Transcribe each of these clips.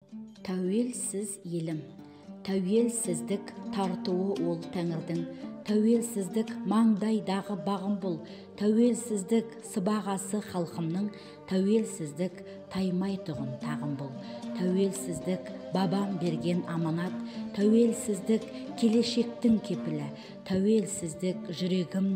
Тәуелсіз елім, тәуелсіздік тартуы ол тәңірдің, тәуелсіздік маңдайдағы бағым бұл, тәуелсіздік сыбағасы халқымның, тәуелсіздік таймайтұғын тағым бұл, тәуелсіздік бабам берген аманат, тәуелсіздік келешектің кепілі, тәуелсіздік жүрегім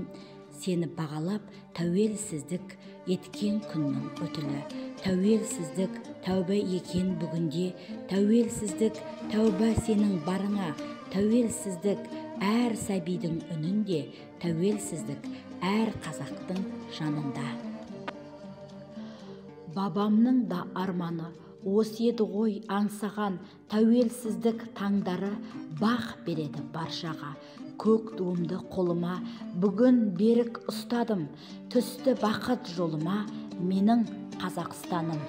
сені бағалап, тәуелсіздік еткен күннің өтілі, тәуелсіздік тәубә екен бүгінде, тәуелсіздік тәубә сенің барыңа, тәуелсіздік әр сәбидің үнінде, тәуелсіздік әр қазақтың жанында. Бабамның да арманы осы еді ғой аңсаған, тәуелсіздік таңдары бақ береді баршаға. Көк туымды қолыма бүгін берік ұстадым, түсті бақыт жолыма менің Қазақстаным.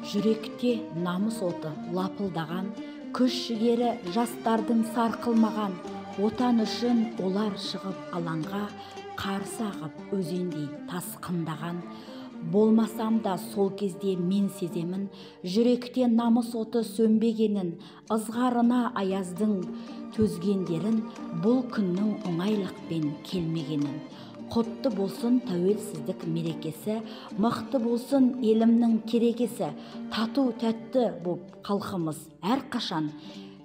Жүректе намыс оты лапылдаған, күш-жігері жастардың сарқылмаған, отан үшін олар шығып алаңға, қарсы ағып өзендей тасқындаған. Болмасам да сол кезде мен сеземін, жүректе намыс оты сөнбегенін, ызғарына аяздың төзгендерін, бұл күннің оңайлықпен келмегенін. Құтты болсын тәуелсіздік мерекесі, мықты болсын елімнің керегесі, тату тәтті боп халқымыз әрқашан,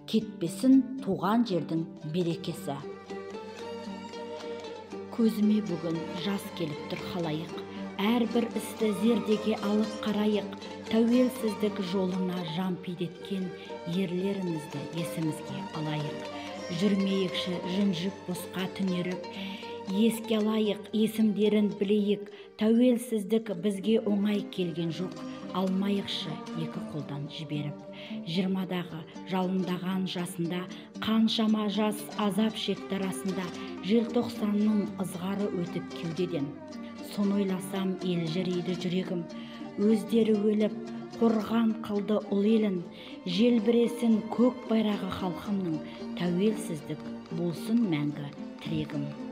кетпесін туған жердің берекесі. Көзіме бүгін жас келіп тұр халайық, әрбір істі зердеге алып қарайық, тәуелсіздік жолына жан пидеткен ерлерімізді есімізге алайық. Жүрмейікші жүнжіп босқа түнеріп, еске алайық, есімдерін білейік, тәуелсіздік бізге оңай келген жоқ, алмайықшы екі қолдан жіберіп. 20-дағы жалындаған жасында, қаншама жас азап шекті арасында, желтоқсанның ызғары өтіп кеудеден. Соны ойласам ел жүрейді жүрегім, өздері өліп, қорған қылды ұл елін, желбіресін көк байрағы халқымның, тәуелсіздік болсын мәңгі тірегім.